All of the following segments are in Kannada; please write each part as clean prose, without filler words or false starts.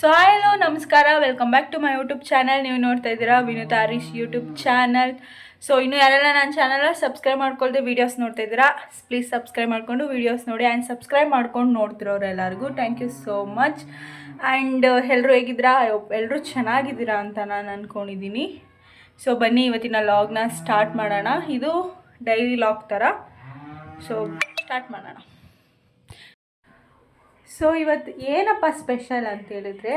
ಸೊ ಹಲೋ ನಮಸ್ಕಾರ, welcome back to my YouTube channel. ನೀವು ನೋಡ್ತಾ ಇದ್ದೀರಾ Vinutha Harish YouTube channel. So ಇನ್ನೂ ಯಾರೆಲ್ಲ ನನ್ನ ಚಾನಲ್ನ ಸಬ್ಸ್ಕ್ರೈಬ್ ಮಾಡ್ಕೊಳ್ದೆ ವೀಡಿಯೋಸ್ ನೋಡ್ತಾ ಇದ್ದೀರಾ, ಪ್ಲೀಸ್ ಸಬ್ಸ್ಕ್ರೈಬ್ ಮಾಡಿಕೊಂಡು ವೀಡಿಯೋಸ್ ನೋಡಿ. ಆ್ಯಂಡ್ ಸಬ್ಸ್ಕ್ರೈಬ್ ಮಾಡ್ಕೊಂಡು ನೋಡ್ತಿರೋರು ಎಲ್ಲರಿಗೂ thank you so much. And ಎಲ್ಲರೂ ಹೇಗಿದ್ದೀರಾ? ಎಲ್ಲರೂ ಚೆನ್ನಾಗಿದ್ದೀರಾ ಅಂತ ನಾನು ಅಂದ್ಕೊಂಡಿದ್ದೀನಿ. ಸೊ ಬನ್ನಿ ಇವತ್ತಿನ ಲಾಗ್ನ ಸ್ಟಾರ್ಟ್ ಮಾಡೋಣ. ಇದು ಡೈಲಿ ಲಾಗ್ ಥರ. ಸೊ ಸ್ಟಾರ್ಟ್ ಮಾಡೋಣ. ಸೊ ಇವತ್ತು ಏನಪ್ಪ ಸ್ಪೆಷಲ್ ಅಂತ ಹೇಳಿದ್ರೆ,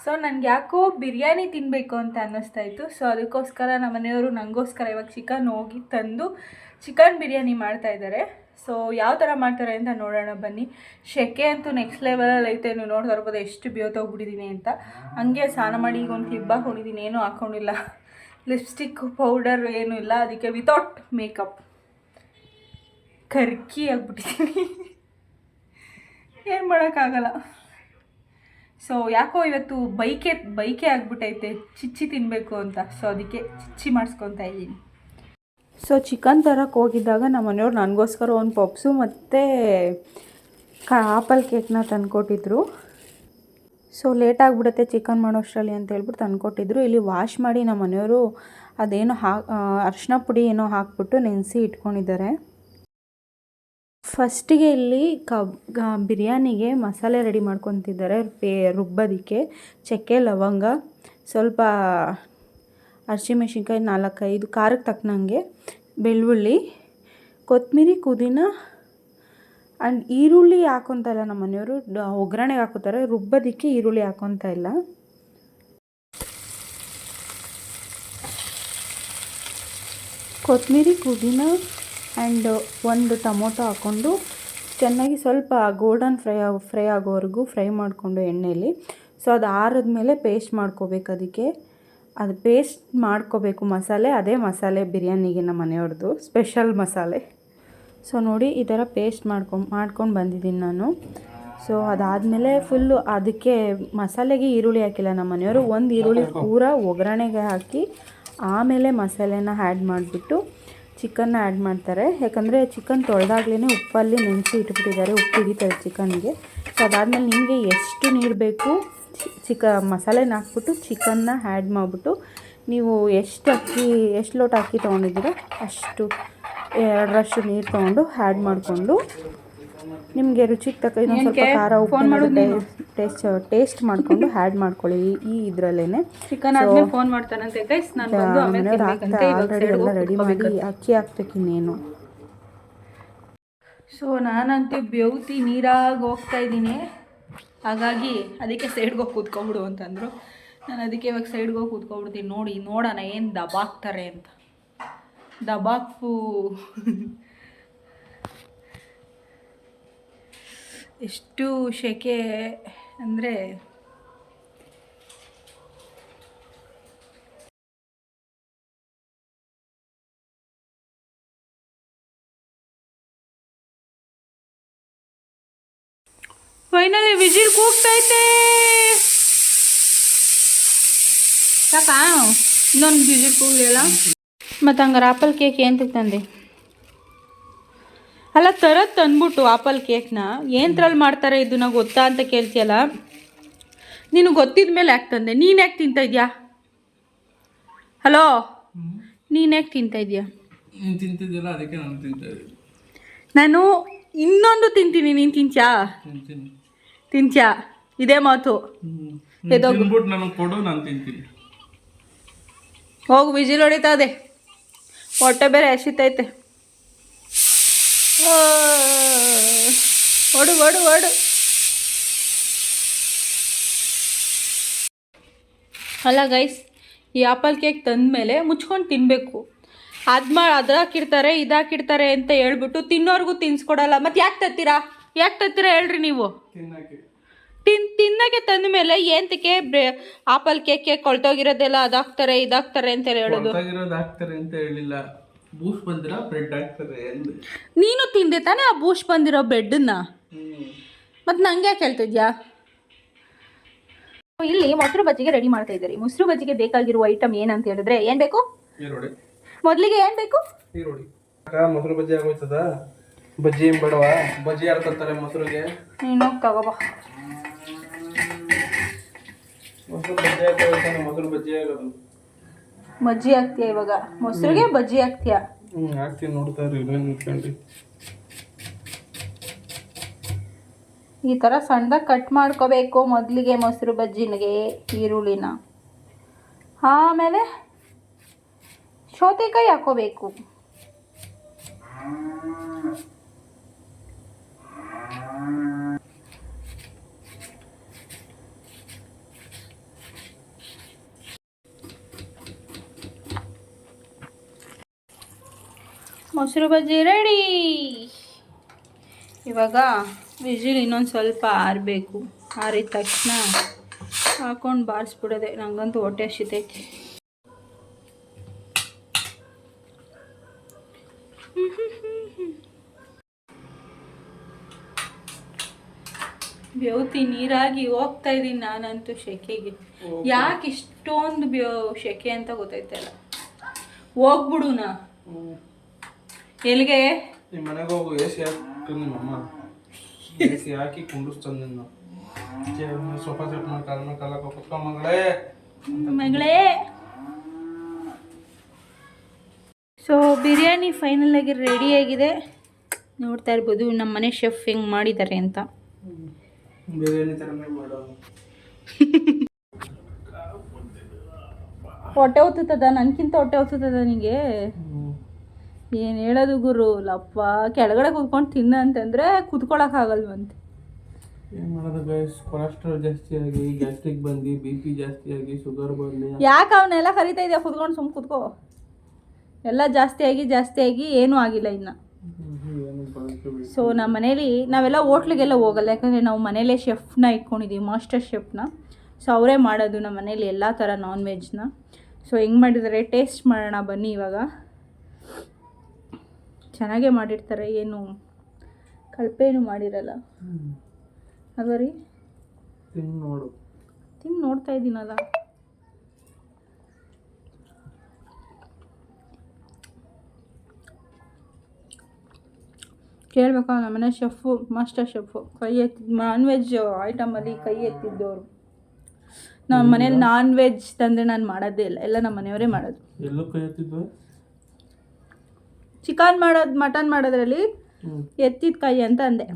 ಸೊ ನನಗೆ ಯಾಕೋ ಬಿರಿಯಾನಿ ತಿನ್ನಬೇಕು ಅಂತ ಅನ್ನಿಸ್ತಾ ಇತ್ತು. ಸೊ ಅದಕ್ಕೋಸ್ಕರ ನಮ್ಮ ಮನೆಯವರು ನನಗೋಸ್ಕರ ಇವಾಗ ಚಿಕನ್ ಹೋಗಿ ತಂದು ಚಿಕನ್ ಬಿರಿಯಾನಿ ಮಾಡ್ತಾಯಿದ್ದಾರೆ. ಸೊ ಯಾವ ಥರ ಮಾಡ್ತಾರೆ ಅಂತ ನೋಡೋಣ ಬನ್ನಿ. ಶೆಕೆ ಅಂತೂ ನೆಕ್ಸ್ಟ್ ಲೆವೆಲಲ್ಲಿ ಐತೆ. ನೀವು ನೋಡ್ತಾ ಇರ್ಬೋದು ಎಷ್ಟು ಬೇಯೋತೋಗ್ಬಿಟ್ಟಿದ್ದೀನಿ ಅಂತ. ಹಂಗೆ ಸ್ನಾನ ಮಾಡಿ ಈಗ ಒಂದು ಕ್ಲಿಪ್ ಹಾಕೊಂಡಿದ್ದೀನಿ, ಏನೂ ಹಾಕ್ಕೊಂಡಿಲ್ಲ, ಲಿಪ್ಸ್ಟಿಕ್ ಪೌಡರ್ ಏನೂ ಇಲ್ಲ. ಅದಕ್ಕೆ ವಿತೌಟ್ ಮೇಕಪ್ ಕರ್ಕಿ ಆಗಿಬಿಟ್ಟಿದ್ದೀನಿ, ಏನು ಮಾಡೋಕ್ಕಾಗಲ್ಲ. ಸೊ ಯಾಕೋ ಇವತ್ತು ಬೈಕೆ ಆಗಿಬಿಟ್ಟೈತೆ ಚಿಚ್ಚಿ ತಿನ್ನಬೇಕು ಅಂತ. ಸೊ ಅದಕ್ಕೆ ಚಿಚ್ಚಿ ಮಾಡಿಸ್ಕೊತಾ ಇದ್ದೀನಿ. ಸೊ ಚಿಕನ್ ತರಕ್ಕೆ ಹೋಗಿದ್ದಾಗ ನಮ್ಮ ಮನೆಯವ್ರು ನನಗೋಸ್ಕರ ಒಂದು ಪಪ್ಸು ಮತ್ತು ಆಪಲ್ ಕೇಕ್ನ ತಂದುಕೊಟ್ಟಿದ್ರು. ಸೊ ಲೇಟಾಗಿಬಿಡುತ್ತೆ ಚಿಕನ್ ಮಾಡೋಷ್ಟರಲ್ಲಿ ಅಂತ ಹೇಳ್ಬಿಟ್ಟು ತಂದುಕೊಟ್ಟಿದ್ರು. ಇಲ್ಲಿ ವಾಶ್ ಮಾಡಿ ನಮ್ಮ ಮನೆಯವರು ಅದೇನೋ ಅರಿಶಿನ ಪುಡಿ ಏನೋ ಹಾಕ್ಬಿಟ್ಟು ನೆನೆಸಿ ಇಟ್ಕೊಂಡಿದ್ದಾರೆ. ಫಸ್ಟಿಗೆ ಇಲ್ಲಿ ಬಿರಿಯಾನಿಗೆ ಮಸಾಲೆ ರೆಡಿ ಮಾಡ್ಕೊತಿದ್ದಾರೆ. ರುಬ್ಬೋದಕ್ಕೆ ಚಕ್ಕೆ, ಲವಂಗ, ಸ್ವಲ್ಪ ಹಸಿಮೆಣ್ಸಿನ್ಕಾಯಿ 4-5, ಖಾರಕ್ಕೆ ತಕ್ಕನಂಗೆ ಬೆಳ್ಳುಳ್ಳಿ, ಕೊತ್ತಂಬರಿ, ಪುದೀನ ಆ್ಯಂಡ್ ಈರುಳ್ಳಿ ಹಾಕೊತಾ ಇಲ್ಲ ನಮ್ಮ ಮನೆಯವರು. ಒಗ್ಗರಣೆಗೆ ಹಾಕೋತಾರೆ, ರುಬ್ಬೋದಕ್ಕೆ ಈರುಳ್ಳಿ ಹಾಕೊತಾ ಇಲ್ಲ. ಕೊತ್ತಂಬರಿ, ಪುದೀನ ಆ್ಯಂಡ್ ಒಂದು ಟೊಮೊಟೊ ಹಾಕ್ಕೊಂಡು ಚೆನ್ನಾಗಿ ಸ್ವಲ್ಪ ಗೋಲ್ಡನ್ ಫ್ರೈ ಆಗೋವರೆಗೂ ಫ್ರೈ ಮಾಡಿಕೊಂಡು ಎಣ್ಣೆಯಲ್ಲಿ. ಸೊ ಅದು ಆರಿದ್ಮೇಲೆ ಪೇಸ್ಟ್ ಮಾಡ್ಕೋಬೇಕು. ಅದಕ್ಕೆ ಅದು ಪೇಸ್ಟ್ ಮಾಡ್ಕೋಬೇಕು ಮಸಾಲೆ. ಅದೇ ಮಸಾಲೆ ಬಿರಿಯಾನಿಗೆ ನಮ್ಮ ಮನೆಯವ್ರದ್ದು ಸ್ಪೆಷಲ್ ಮಸಾಲೆ. ಸೊ ನೋಡಿ ಈ ಥರ ಪೇಸ್ಟ್ ಮಾಡ್ಕೊಂಡು ಬಂದಿದ್ದೀನಿ ನಾನು. ಸೊ ಅದಾದಮೇಲೆ ಫುಲ್ಲು ಅದಕ್ಕೆ ಮಸಾಲೆಗೆ ಈರುಳ್ಳಿ ಹಾಕಿಲ್ಲ ನಮ್ಮ ಮನೆಯವರು. ಒಂದು ಈರುಳ್ಳಿ ಪೂರ ಒಗ್ಗರಣೆಗೆ ಹಾಕಿ ಆಮೇಲೆ ಮಸಾಲೆನ ಆ್ಯಡ್ ಮಾಡಿಬಿಟ್ಟು ಚಿಕನ್ನ ಆ್ಯಡ್ ಮಾಡ್ತಾರೆ. ಯಾಕಂದರೆ ಚಿಕನ್ ತೊಳೆದಾಗ್ಲೇ ಉಪ್ಪಲ್ಲಿ ನೆನೆಸಿ ಇಟ್ಬಿಟ್ಟಿದ್ದಾರೆ, ಉಪ್ಪು ಹಿಡಿತಾರೆ ಚಿಕನ್ಗೆ. ಸೊ ಅದಾದಮೇಲೆ ನಿಮಗೆ ಎಷ್ಟು ನೀರು ಬೇಕು ಮಸಾಲೆನ ಹಾಕ್ಬಿಟ್ಟು ಚಿಕನ್ನ ಆ್ಯಡ್ ಮಾಡಿಬಿಟ್ಟು ನೀವು ಎಷ್ಟು ಲೋಟ ಅಕ್ಕಿ ತೊಗೊಂಡಿದ್ದೀರೋ ಅಷ್ಟು 2ರಷ್ಟು ನೀರು ತೊಗೊಂಡು ಆ್ಯಡ್ ಮಾಡಿಕೊಂಡು ನಿಮಗೆ ರುಚಿಗೆ ತಕ್ಕ ಇನ್ನೊಂದು ಸ್ವಲ್ಪ ಖಾರ ಉಪ್ಪು ಟೇಸ್ಟ್ ಮಾಡಿಕೊಂಡು ಆ್ಯಡ್ ಮಾಡ್ಕೊಳ್ಳಿ ಈ ಇದರಲ್ಲೇ. ಚಿಕನ್ ಆದಮೇಲೆ ಫೋನ್ ಮಾಡ್ತಾನಂತೆ ಗೈಸ್, ನಾನು ಬಂದು ಆಮೇಲೆ ಆಲ್ರೆಡಿ ಎಲ್ಲ ರೆಡಿ ಮಾಡಿ ಅಕ್ಕಿ ಹಾಕ್ಬೇಕು ಇನ್ನೇನು. ಸೊ ನಾನಂತೂ ಬೆವ್ತಿ ನೀರಾಗಿ ಹೋಗ್ತಾ ಇದ್ದೀನಿ. ಹಾಗಾಗಿ ಅದಕ್ಕೆ ಸೈಡ್ಗೆ ಹೋಗಿ ಕೂತ್ಕೊಂಬಿಡು ಅಂತಂದರು. ನಾನು ಅದಕ್ಕೆ ಇವಾಗ ಸೈಡ್ಗೆ ಹೋಗಿ ಕೂತ್ಕೊಂಡ್ಬಿಡ್ತೀನಿ. ನೋಡೋಣ ಏನು ದಬಾಕ್ತಾರೆ ಅಂತ. ದಬಾಕು ಎಷ್ಟು ಶೆಕೆ ಅಂದರೆ ಫೈನಲಿ ವಿಜಿಲ್ ಕೂಗ್ತೈತೆ. ಸಾಕಾ? ಇನ್ನೊಂದು ವಿಜಿಲ್ ಕೂಗಲಿಲ್ಲ. ಮತ್ತು ಹಂಗಾರೆ ಆಪಲ್ ಕೇಕ್ ಏನು ತಂದೆ? ಅಲ್ಲ ತಂದ್ಬಿಟ್ಟು ಆಪಲ್ ಕೇಕ್ನ ಏನರಲ್ಲಿ ಮಾಡ್ತಾರೆ ಇದನ್ನ ಗೊತ್ತಾ ಅಂತ ಕೇಳ್ತೀಯಲ್ಲ. ನೀನು ಗೊತ್ತಿದ ಮೇಲೆ ಯಾಕೆ ತಂದೆ? ನೀನು ಯಾಕೆ ತಿಂತಾ ಇದೆಯಾ? ಹಲೋ, ನೀನು ಯಾಕೆ ತಿಂತಾ ಇದೆಯಾ? ನಾನು ಇನ್ನೊಂದು ತಿಂತೀನಿ, ನೀನು ತಿಂತ್ಯಾ? ಇದೇ ಮಾತು. ಹೋಗು, ವಿಜಿಲ್ ಹೊಡಿತಾ ಇದೆ, ಹೊಟ್ಟೆ ಬೇರೆ ಹಸಿತೈತೆ. ಓಡು. ಅಲ್ಲ ಗೈಸ್, ಈ ಆಪಲ್ ಕೇಕ್ ತಂದಮೇಲೆ ಮುಚ್ಕೊಂಡು ತಿನ್ನಬೇಕು. ಅದಾಕಿರ್ತಾರೆ ಇದಾಕಿರ್ತಾರೆ ಅಂತ ಹೇಳ್ಬಿಟ್ಟು ತಿನ್ನೋರ್ಗೂ ತಿನ್ಸ್ಕೊಡಲ್ಲ. ಮತ್ತು ಯಾಕೆ ತತ್ತೀರಾ ಹೇಳ್ರಿ ನೀವು? ತಿನ್ನಕ್ಕೆ ತಂದ ಮೇಲೆ ಏಂತಕ್ಕೆ ಆಪಲ್ ಕೇಕ್ಗೆ ಕೊಳ್ತೋಗಿರೋದೆಲ್ಲ ಅದಾಕ್ತಾರೆ ಇದಾಕ್ತಾರೆ ಅಂತ ಹೇಳೋದು? ಬೂಸ್ಟ್ ಬಂದಿರೋ ಬ್ರೆಡ್ ಹಾಕ್ತಾರೆ. ನೀನು ತಿಂದೆ ತಾನೇ ಆ ಬೂಸ್ಟ್ ಬಂದಿರೋ ಬ್ರೆಡ್ಡನ್ನ? ಮತ್ತು ನಂಗೆ ಯಾಕೆ ಹೇಳ್ತಿದ್ಯಾ? ಇಲ್ಲಿ ಮೊಸರು ಬಜ್ಜಿಗೆ ರೆಡಿ ಮಾಡ್ತಾ ಇದ್ದಾರೆ. ಮೊಸರು ಬಜ್ಜಿಗೆ ಬೇಕಾಗಿರುವ ಐಟಮ್ ಏನಂತ ಹೇಳಿದ್ರೆ ಏನು ಬೇಕು? ಮೊದಲಿಗೆ ಏನು ಬೇಕು? ಮೊಸರು ಬಜ್ಜಿ ಆಗೋಯ್ತದ. ಬಜ್ಜಿ ಏನು ಬೇಡವಾ? ಬಜ್ಜಿ ಯಾರು ತಂತಾರೆ ಮೊಸರಿಗೆ? ನೀನು ತಗೋಬಾ. ಮೊಸರು ಬಜ್ಜಿ ಹಾಕೋದು ಮೊಸರು ಬಜ್ಜಿ ಆಗೋದು. ಬಜ್ಜಿ ಹಾಕ್ತೀಯ ಇವಾಗ? ಮೊಸರಿಗೆ ಬಜ್ಜಿ ಹಾಕ್ತೀಯ? ಹಾಕ್ತೀನಿ, ನೋಡ್ತಾ ಇರಿ ನಿಂತ್ಕೊಂಡು. ಈ ಥರ ಸಣ್ಣದಾಗಿ ಕಟ್ ಮಾಡ್ಕೋಬೇಕು ಮೊದಲಿಗೆ ಮೊಸರು ಬಜ್ಜಿನಿಗೆ ಈರುಳ್ಳಿನ. ಆಮೇಲೆ ಸೌತೆಕಾಯಿ ಹಾಕೋಬೇಕು. ಮೊಸರು ಬಜ್ಜಿ ರೆಡಿ. ಇವಾಗ ವಿಜಿಲ್ ಇನ್ನೊಂದು ಸ್ವಲ್ಪ ಆರಬೇಕು. ಆರಿದ ತಕ್ಷಣ ಹಾಕೊಂಡು ಬಾರಿಸ್ಬಿಡೋದೆ. ನನಗಂತೂ ಹೊಟ್ಟೆ ಹಸಿತೈತಿ. ಬೆವತಿ ನೀರಾಗಿ ಹೋಗ್ತಾ ಇದ್ದೀನಿ ನಾನಂತೂ ಶೆಕೆಗೆ. ಯಾಕೆ ಇಷ್ಟೊಂದು ಶೆಕೆ ಅಂತ ಗೊತ್ತಾಯ್ತಲ್ಲ. ಹೋಗ್ಬಿಡು ನಾ ಎಲ್ಲಿಗೆ? ನಿಮ್ಮ ಮನೆಗೆ ಹೋಗು. ಎ ಸಿ ಹಾಕಿ ನಿಮ್ಮಮ್ಮ ಎ ಸಿ ಹಾಕಿ ಕುಂಡಿಸ್ತಾನೆ ನಿನ್ನ. ಸೋಫಾ ಸೆಟ್ ಮಾಡಿ ಕಾಲ ಮೇಲೆ ಕಾಲಕ್ಕೆ ಕುತ್ಕೊಂಡ್ ಮಗಳೇ. ಸೊ ಬಿರಿಯಾನಿ ಫೈನಲ್ ಆಗಿ ರೆಡಿಯಾಗಿದೆ. ನೋಡ್ತಾ ಇರ್ಬೋದು ನಮ್ಮ ಮನೆ ಶೆಫ್ ಹೆಂಗೆ ಮಾಡಿದ್ದಾರೆ ಅಂತ. ಬಿರಿಯಾನಿ ಥರನೇ ಮಾಡೋದು. ಹೊಟ್ಟೆ ಹೊತ್ತದ ನನಗಿಂತ ಹೊಟ್ಟೆ ಹೊತ್ತದ ನಿನಗೆ. ಏನು ಹೇಳೋದು ಗುರು ಲಪ್ಪ. ಕೆಳಗಡೆ ಕೂತ್ಕೊಂಡು ತಿನ್ನ ಅಂತಂದರೆ ಕೂತ್ಕೊಳ್ಳೋಕ್ಕಾಗಲ್ವಂತೆ. ಏನು ಮಾಡೋದು ಗೈಸ್, ಕೊಲೆಸ್ಟ್ರಾಲ್ ಜಾಸ್ತಿ ಆಗಿ ಗ್ಯಾಸ್ಟ್ರಿಕ್ ಬಂದು ಬಿ ಪಿ ಜಾಸ್ತಿ ಆಗಿ ಶುಗರ್ ಬಂದು. ಯಾಕೆ ಅವನ್ನೆಲ್ಲ ಕರಿತಾ ಇದೆಯಾ? ಕೂತ್ಕೊಂಡು ಸುಮ್ಮನೆ ಕೂತ್ಕೋ. ಎಲ್ಲ ಜಾಸ್ತಿ ಆಗಿ ಏನೂ ಆಗಿಲ್ಲ ಇನ್ನು. ಸೊ ನಮ್ಮ ಮನೇಲಿ ನಾವೆಲ್ಲ ಹೋಟ್ಲಿಗೆಲ್ಲ ಹೋಗಲ್ಲ, ಯಾಕಂದರೆ ನಾವು ಮನೇಲೇ ಶೆಫ್ನ ಇಟ್ಕೊಂಡಿದ್ದೀವಿ, ಮಾಸ್ಟರ್ ಶೆಫ್ನ. ಸೊ ಅವರೇ ಮಾಡೋದು ನಮ್ಮ ಮನೇಲಿ ಎಲ್ಲ ಥರ ನಾನ್ ವೆಜ್ನ. ಸೊ ಹೆಂಗೆ ಮಾಡಿದ್ದಾರೆ ಟೇಸ್ಟ್ ಮಾಡೋಣ ಬನ್ನಿ. ಇವಾಗ ಚೆನ್ನಾಗೇ ಮಾಡಿರ್ತಾರೆ, ಏನು ಕಳಪೇನು ಮಾಡಿರಲ್ಲ ಅಲ್ವ ರೀ? ತಿಂದು ನೋಡ್ತಾ ಇದ್ದೀನಲ್ಲ. ಕೇಳಬೇಕಾ? ನಮ್ಮನೆ ಶೆಫು, ಮಾಸ್ಟರ್ ಶೆಫು ಕೈ ಎತ್ತಿದ್ದು ನಾನ್ ವೆಜ್ ಐಟಮಲ್ಲಿ ಕೈ ಎತ್ತಿದ್ದವರು. ನಮ್ಮ ಮನೇಲಿ ನಾನ್ ವೆಜ್ ತಂದರೆ ನಾನು ಮಾಡೋದೇ ಇಲ್ಲ, ಎಲ್ಲ ನಮ್ಮ ಮನೆಯವರೇ ಮಾಡೋದು. ಎಲ್ಲೂ ಕೈ ಎತ್ತಿದ್ದು? ಚಿಕನ್ ಮಾಡೋದು, ಮಟನ್ ಮಾಡೋದ್ರಲ್ಲಿ ಎತ್ತಿದ ಕೈ ಅಂತ ಅಂದೆ.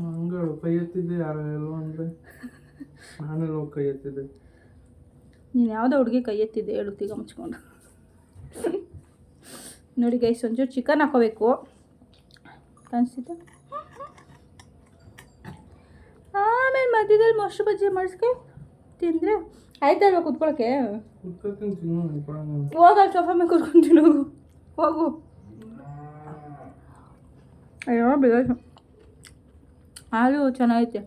ಕೈ ಎತ್ತಿದ್ದೆ ಯಾರು ಎಲ್ಲೋ ಅಂದರೆ ನಾನೆಲ್ಲ ಕೈ ಎತ್ತಿದ್ದೆ. ನೀನು ಯಾವುದೋ ಹುಡುಗಿ ಕೈ ಎತ್ತಿದ್ದೆ ಹೇಳು ಈಗ ಮುಚ್ಕೊಂಡು. ನೋಡಿ ಗೈಸ್, ಒಂಚೂರು ಚಿಕನ್ ಹಾಕೋಬೇಕು ಅನಿಸ್ತಿತ್ತು. ಆಮೇಲೆ ಮಧ್ಯದಲ್ಲಿ ಮೊಸರು ಬಜ್ಜಿ ಮಾಡಿಸ್ಕೆ ತಿಂದರೆ ಆಯ್ತಲ್ವ ಕೂತ್ಕೊಳ್ಳೋಕ್ಕೆ? ಹೋಗಲ್ಲ, ಸೋಫಾ ಮೇಲೆ ಕೂತ್ಕೊಂತೀನಿ. ಹೋಗು. ಅಯ್ಯೋ ಬೇಗ. ಹಾಲು ಚೆನ್ನಾಗೈತೆ.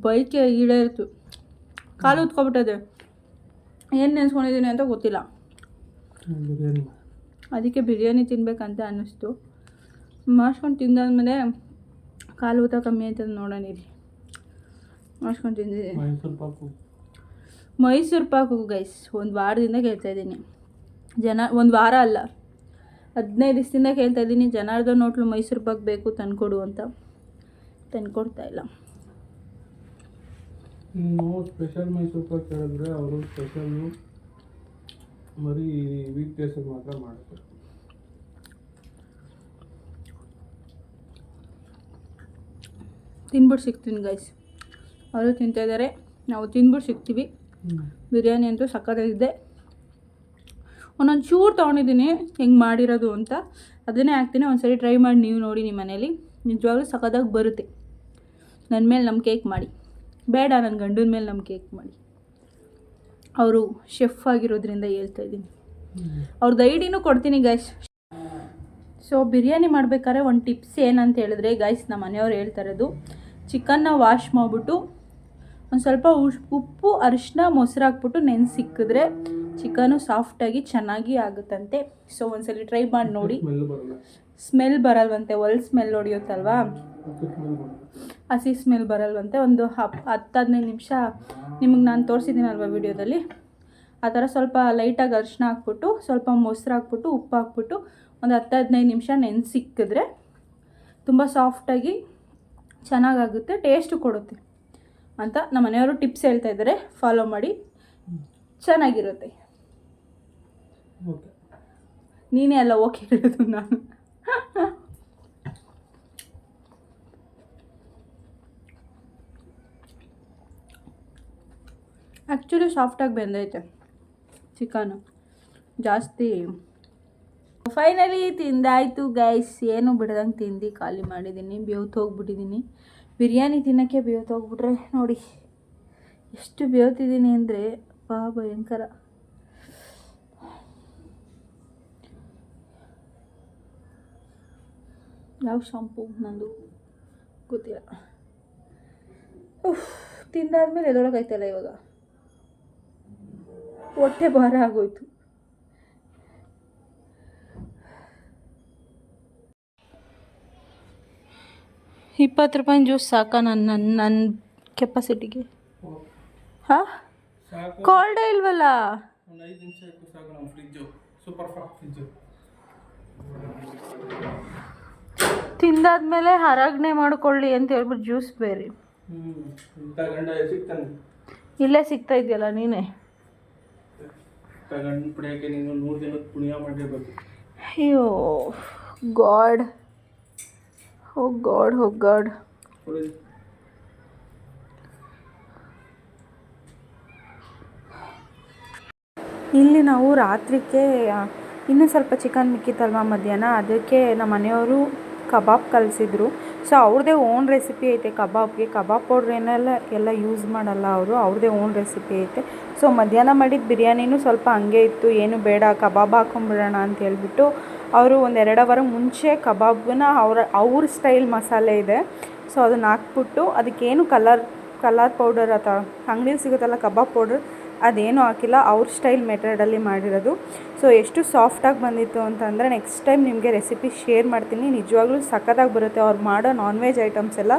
ಬೈಕೆ ಈಡೇ ಇರ್ತು, ಕಾಲು ಉತ್ಕೊಬಿಟ್ಟದೆ. ಏನು ನೆನೆಸ್ಕೊಂಡಿದ್ದೀನಿ ಅಂತ ಗೊತ್ತಿಲ್ಲ. ಅದಕ್ಕೆ ಬಿರಿಯಾನಿ ತಿನ್ಬೇಕಂತ ಅನ್ನಿಸ್ತು. ಮಾಡ್ಸ್ಕೊಂಡು ತಿಂದಾದ್ಮೇಲೆ ಕಾಲು ಊತ ಕಮ್ಮಿ ಆಯ್ತದ ನೋಡೋಣ ಇರಿ. ಮಾಡ್ಸ್ಕೊಂಡು ತಿಂದಿದ್ದೀನಿ. ಮೈಸೂರು ಪಾಕು ಗೈಸ್ ಒಂದು ವಾರದಿಂದ ಕೇಳ್ತಾಯಿದ್ದೀನಿ. ಒಂದು ವಾರ ಅಲ್ಲ, 15 ದಿವಸದಿಂದ ಕೇಳ್ತಾಯಿದ್ದೀನಿ. ಜನಾರ್ದನ್ ಹೋಟ್ಲು ಮೈಸೂರು ಪಾಕು ಬೇಕು ತಂದ್ಕೊಡು ಅಂತ. ತಂದ್ಕೊಡ್ತಾ ಇಲ್ಲ. ಸ್ಪೆಷಲ್ ಮೈಸೂರು ಪಾಕು ಹೇಳಿದ್ರೆ ಅವರು ಸ್ಪೆಷಲ್ಲು ಬರೀ ವೀಕ್ ಡೇಸಲ್ಲಿ ಮಾತ್ರ ಮಾಡ್ತಾರೆ. ತಿನ್ಬಿಟ್ಟು ಸಿಗ್ತೀನಿ ಗೈಸ್. ಅವರು ತಿಂತಾಯಿದ್ದಾರೆ, ನಾವು ತಿನ್ಬಿಟ್ಟು ಸಿಗ್ತೀವಿ. ಬಿರಿಯಾನಿ ಅಂತೂ ಸಕ್ಕತ್ತಾಗಿದೆ. ಒಂದೊಂದು ಚೂರು ತೊಗೊಂಡಿದ್ದೀನಿ ಹೆಂಗೆ ಮಾಡಿರೋದು ಅಂತ, ಅದನ್ನೇ ಹಾಕ್ತೀನಿ. ಒಂದ್ಸರಿ ಟ್ರೈ ಮಾಡಿ ನೀವು ನೋಡಿ ನಿಮ್ಮ ಮನೇಲಿ. ನಿಜವಾಗ್ಲೂ ಸಕ್ಕತ್ತಾಗಿ ಬರುತ್ತೆ. ನನ್ನ ಮೇಲೆ ನಮ್ಮ ಕೇಕ್ ಮಾಡಿ, ಬೇಡ ನನ್ನ ಗಂಡನ ಮೇಲೆ ನಮ್ಮ ಕೇಕ್ ಮಾಡಿ. ಅವರು ಶೆಫ್ ಆಗಿರೋದ್ರಿಂದ ಹೇಳ್ತಾಯಿದ್ದೀನಿ. ಅವ್ರದ್ದು ಐಡಿನೂ ಕೊಡ್ತೀನಿ ಗೈಸ್. ಸೊ ಬಿರಿಯಾನಿ ಮಾಡ್ಬೇಕಾದ್ರೆ ಒಂದು ಟಿಪ್ಸ್ ಏನಂತ ಹೇಳಿದ್ರೆ ಗೈಸ್, ನಮ್ಮ ಮನೆಯವ್ರು ಹೇಳ್ತಾ ಇರೋದು, ಚಿಕನ್ನ ವಾಶ್ ಮಾಡಿಬಿಟ್ಟು ಒಂದು ಸ್ವಲ್ಪ ಉಪ್ಪು ಅರಿಶಿನ ಮೊಸರು ಹಾಕ್ಬಿಟ್ಟು ನೆನೆಸಿಕ್ಕಿದ್ರೆ ಚಿಕನು ಸಾಫ್ಟಾಗಿ ಚೆನ್ನಾಗಿ ಆಗುತ್ತಂತೆ. ಸೊ ಒಂದ್ಸಲಿ ಟ್ರೈ ಮಾಡಿ ನೋಡಿ. ಸ್ಮೆಲ್ ಬರಲ್ವಂತೆ, ಸ್ಮೆಲ್ ಹೊಡಿಯುತ್ತಲ್ವಾ, ಹಸಿ ಸ್ಮೆಲ್ ಬರಲ್ವಂತೆ. ಒಂದು 10-15 ನಿಮಿಷ ನಿಮಗೆ ನಾನು ತೋರಿಸಿದ್ದೀನಲ್ವ ವಿಡಿಯೋದಲ್ಲಿ, ಆ ಥರ ಸ್ವಲ್ಪ ಲೈಟಾಗಿ ಅರಿಶಿನ ಹಾಕ್ಬಿಟ್ಟು ಸ್ವಲ್ಪ ಮೊಸರು ಹಾಕ್ಬಿಟ್ಟು ಉಪ್ಪು ಹಾಕ್ಬಿಟ್ಟು ಒಂದು 10-15 ನಿಮಿಷ ನೆನೆಸಿಕ್ಕಿದ್ರೆ ತುಂಬ ಸಾಫ್ಟಾಗಿ ಚೆನ್ನಾಗಾಗುತ್ತೆ, ಟೇಸ್ಟು ಕೊಡುತ್ತೆ ಅಂತ ನಮ್ಮ ಮನೆಯವರು ಟಿಪ್ಸ್ ಹೇಳ್ತಾ ಇದ್ದಾರೆ. ಫಾಲೋ ಮಾಡಿ. ಚೆನ್ನಾಗಿರುತ್ತೆ. ಓಕೆ. ನೀನೇ ಎಲ್ಲ ಓಕೆ ಹೇಳೋದು, ನಾನು ಆ್ಯಕ್ಚುಲಿ ಸಾಫ್ಟಾಗಿ ಬೆಂದೈತೆ ಚಿಕನು, ಜಾಸ್ತಿ. ಫೈನಲಿ ತಿಂದಾಯಿತು ಗೈಸ್, ಏನು ಬಿಡ್ದಂಗೆ ತಿಂದು ಖಾಲಿ ಮಾಡಿದ್ದೀನಿ. ಬೇವ್ತು ಹೋಗ್ಬಿಟ್ಟಿದ್ದೀನಿ. ಬಿರಿಯಾನಿ ತಿನ್ನೋಕ್ಕೆ ಬೇವ್ತು ಹೋಗ್ಬಿಟ್ರೆ ನೋಡಿ ಎಷ್ಟು ಬೇವ್ತಿದ್ದೀನಿ ಅಂದರೆ ಭಯಂಕರ. ಯಾವ ಶಾಂಪು ನಂದು ಗೊತ್ತಿಲ್ಲ. ತಿಂದಾದ್ಮೇಲೆ ಎದೊಳಗಾಯ್ತಲ್ಲ ಇವಾಗ, ಹೊಟ್ಟೆ ಭಾರ ಆಗೋಯ್ತು. ₹20 ಜ್ಯೂಸ್ ಸಾಕಾ ನನ್ನ ಕೆಪಾಸಿಟಿಗೆ? ಹಾಂ, ಸಾಕು. ಕೋಲ್ಡೇ ಇಲ್ವಲ್ಲ. ಒಂದು 5 ನಿಮಿಷ ಇತ್ತು ಸಾಕು. ನಮ್ಮ ಫ್ರಿಜ್ಜು ಸೂಪರ್ ಫಾಸ್ಟ್ ಫ್ರಿಜ್ಜು. ತಿಂದಾದ್ಮೇಲೆ ಹರಗಣೆ ಮಾಡ್ಕೊಳ್ಳಿ ಅಂತ ಹೇಳ್ಬಿಟ್ಟು ಜ್ಯೂಸ್ ಬೇರೆ. ಇಂಥ ಗಂಡ ಸಿಗ್ತಾನೆ. ಇಲ್ಲೇ ಸಿಗ್ತಾ ಇದೆಯಲ್ಲ ನೀನೇ. ಗಂಡ ಪಡೆಯೋಕ್ಕೆ ನೀನು 100 ದಿನದ ಪುಣ್ಯ ಮಾಡಿರ್ಬೇಕು. ಅಯ್ಯೋ ಗಾಡ್, ಓ ಗಾಡ್, ಓ ಗಾಡ್. ಇಲ್ಲಿ ನಾವು ರಾತ್ರಿಗೆ ಇನ್ನೂ ಸ್ವಲ್ಪ ಚಿಕನ್ ಮಿಕ್ಕಿತ್ತಲ್ವ ಮಧ್ಯಾಹ್ನ, ಅದಕ್ಕೆ ನಮ್ಮ ಮನೆಯವರು ಕಬಾಬ್ ಕಲಿಸಿದ್ರು. ಸೊ ಅವ್ರದ್ದೇ ಓನ್ ರೆಸಿಪಿ ಐತೆ ಕಬಾಬ್ಗೆ. ಕಬಾಬ್ ಪೌಡ್ರ್ ಎಲ್ಲ ಯೂಸ್ ಮಾಡಲ್ಲ ಅವರು, ಅವ್ರದ್ದೇ ಓನ್ ರೆಸಿಪಿ ಐತೆ. ಸೊ ಮಧ್ಯಾಹ್ನ ಮಾಡಿದ ಬಿರಿಯಾನಿನೂ ಸ್ವಲ್ಪ ಹಂಗೆ ಇತ್ತು, ಏನು ಬೇಡ ಕಬಾಬ್ ಹಾಕೊಂಬಿಡೋಣ ಅಂತ ಹೇಳ್ಬಿಟ್ಟು ಅವರು ಒಂದು 2 ಅವರ್ ಮುಂಚೆ ಕಬಾಬ್ನ ಅವ್ರ ಸ್ಟೈಲ್ ಮಸಾಲೆ ಇದೆ, ಸೊ ಅದನ್ನು ಹಾಕ್ಬಿಟ್ಟು ಅದಕ್ಕೇನು ಕಲರ್ ಪೌಡರ್ ಅಥವಾ ಅಂಗಡಿಲಿ ಸಿಗುತ್ತಲ್ಲ ಕಬಾಬ್ ಪೌಡರ್, ಅದೇನೂ ಹಾಕಿಲ್ಲ, ಅವ್ರ ಸ್ಟೈಲ್ ಮೆಥಡಲ್ಲಿ ಮಾಡಿರೋದು. ಸೊ ಎಷ್ಟು ಸಾಫ್ಟಾಗಿ ಬಂದಿತ್ತು ಅಂತಂದರೆ ನೆಕ್ಸ್ಟ್ ಟೈಮ್ ನಿಮಗೆ ರೆಸಿಪಿ ಶೇರ್ ಮಾಡ್ತೀನಿ. ನಿಜವಾಗ್ಲೂ ಸಖತ್ತಾಗಿ ಬರುತ್ತೆ. ಅವ್ರು ಮಾಡೋ ನಾನ್ ವೆಜ್ ಐಟಮ್ಸ್ ಎಲ್ಲ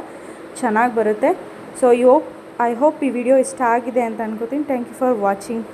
ಚೆನ್ನಾಗಿ ಬರುತ್ತೆ. ಸೊ ಐ ಹೋಪ್ ಈ ವಿಡಿಯೋ ಇಷ್ಟ ಆಗಿದೆ ಅಂತ ಅನ್ಕೋತೀನಿ. Thank you for watching.